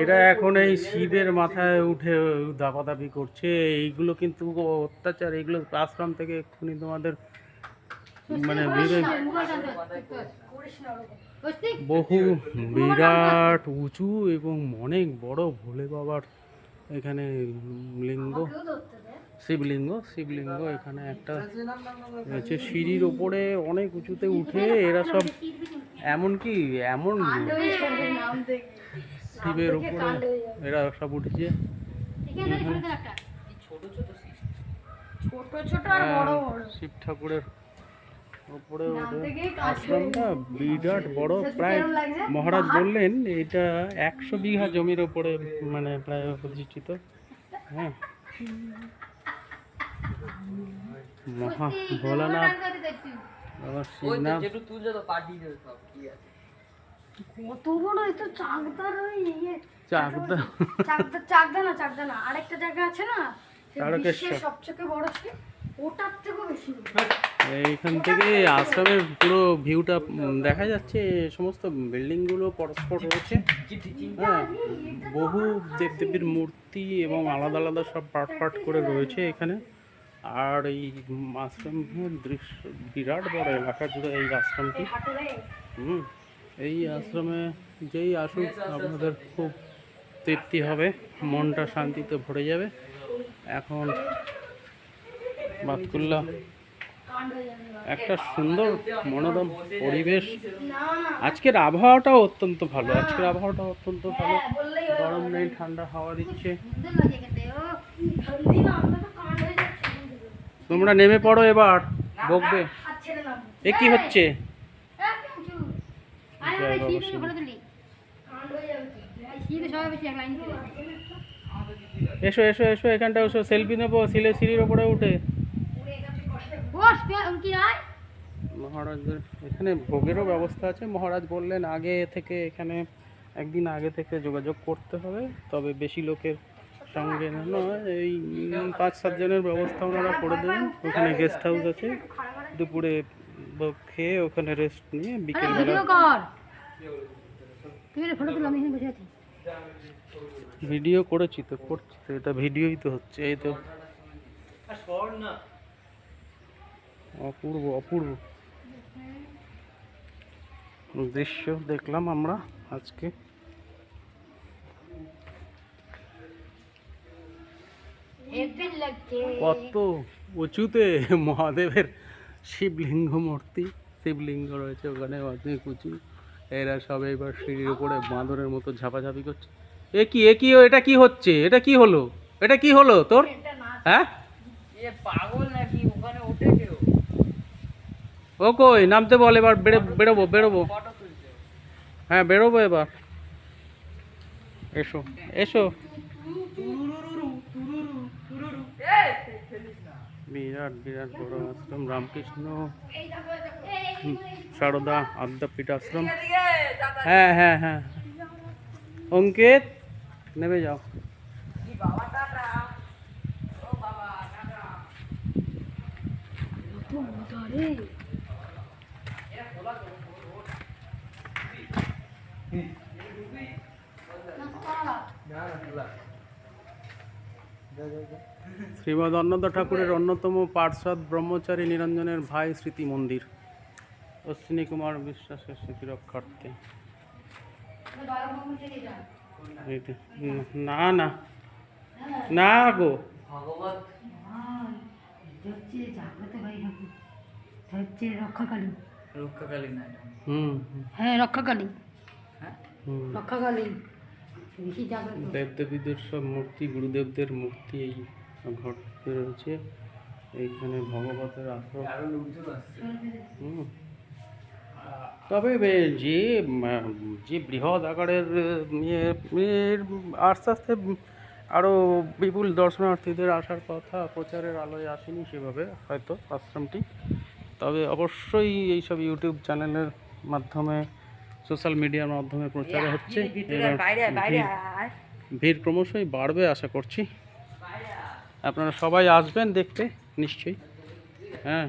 এরা এখন এই শিবের মাথায় উঠে দাপাদাপি করছে। এইগুলো কিন্তু অত্যাচার। এগুলো আশ্রম থেকে এক্ষুনি তোমাদের মানে বহু বিরাট উঁচু এবং অনেক বড় ভোলে বাবার এখানে লিঙ্গ, শিবলিঙ্গ এখানে একটা হচ্ছে। সিঁড়ির ওপরে অনেক উঁচুতে উঠে এরা সব এমনকি এমন শিবের উপরে এরা সব উঠেছে। শিব ঠাকুরের উপরে আশ্রমটা বিরাট বড়। প্রায় মহারাজ বললেন এটা 100 বিঘা জমির ওপরে মানে প্রায় প্রতিষ্ঠিত। হ্যাঁ, মহা ভোলানাথ বাবা শিবনাথ। কত বড় এটা চাকদার চাকদা না আরেকটা জায়গা আছে না সবচেয়ে বড় শিব, ওটার থেকেও বেশি। এইখান থেকে আশ্রমের পুরো ভিউটা দেখা যাচ্ছে। সমস্ত বিল্ডিংগুলো পরস্পর রয়েছে। হ্যাঁ, বহু দেবদেবীর মূর্তি এবং আলাদা আলাদা সব পার্ট করে রয়েছে এখানে। আর এই আশ্রমের দৃশ্য বিরাট বড় এলাকা জুড়ে এই আশ্রমটি। এই আশ্রমে যেই আসুক আপনাদের খুব তৃপ্তি হবে, মনটা শান্তিতে ভরে যাবে। এখন বাতকুল্লা একটা সুন্দর মনোরম পরিবেশ। আজকের আবহাওয়াটাও অত্যন্ত ভালো। গরম নেই, ঠান্ডা হাওয়া দিচ্ছে। তোমরা নেমে পড়ো এবার, বকবে। এ কি হচ্ছে? এসো এসো এসো, এখানটা এসো, সেলফি নেবো সিঁড়ির ওপরে উঠে। মহারাজদের এখানে ভোগেরও ব্যবস্থা আছে। মহারাজ বললেন একদিন আগে থেকে যোগাযোগ করতে হবে, তবে বেশি লোকের সঙ্গে নয়, এই 5-7 জনের ব্যবস্থা ওনারা করে দেবেন। ওখানে গেস্ট হাউস আছে, দুপুরে খেয়ে ওখানে রেস্ট নিয়ে বিকেলবেলা। ভিডিও করছি তো এটা ভিডিওই তো হচ্ছে। এই তো অপূর্ব দৃশ্য দেখলাম আমরা আজকে। কত উঁচুতে মহাদেবের শিবলিঙ্গ রয়েছে ওখানে, অনেক উঁচু। এরা সব এবার সিঁড়ির উপরে বাঁদরের মতো ঝাপাঝাপি করছে। এ কি এটা কি হচ্ছে? এটা কি হলো তোর? হ্যাঁ, ও কই নামতে বল এবার। বেরোবো। হ্যাঁ, বেরোবো এবার। এসো। বিরাট বড় আশ্রম, রামকৃষ্ণ সারদা আদ্যাপীঠ আশ্রম। হ্যাঁ, অঙ্কিত নেমে যাও। শ্রীমদ অন্নদা ঠাকুরের অন্যতম পার্ষদ ব্রহ্মচারী নিরঞ্জনের ভাই স্মৃতি মন্দির, অশ্বিনী কুমার বিশ্বাসের স্মৃতি রক্ষার্থে। না গো, রক্ষাকালী দেবদেবীদের সব মূর্তি, গুরুদেবদের মূর্তি এই ঘরতে রয়েছে। এইখানে ভগবতের আশ্রম। তবে যে বৃহৎ আকারের আস্তে আস্তে আরও বিপুল দর্শনার্থীদের আসার কথা, প্রচারের আলোয় আসেনি সেভাবে হয়তো আশ্রমটি। তবে অবশ্যই এইসব ইউটিউব চ্যানেলের মাধ্যমে, সোশ্যাল মিডিয়ার মাধ্যমে প্রচার হচ্ছে। ভিড় ক্রমশই বাড়বে আশা করছি। আপনারা সবাই আসবেন দেখতে নিশ্চয়ই। হ্যাঁ।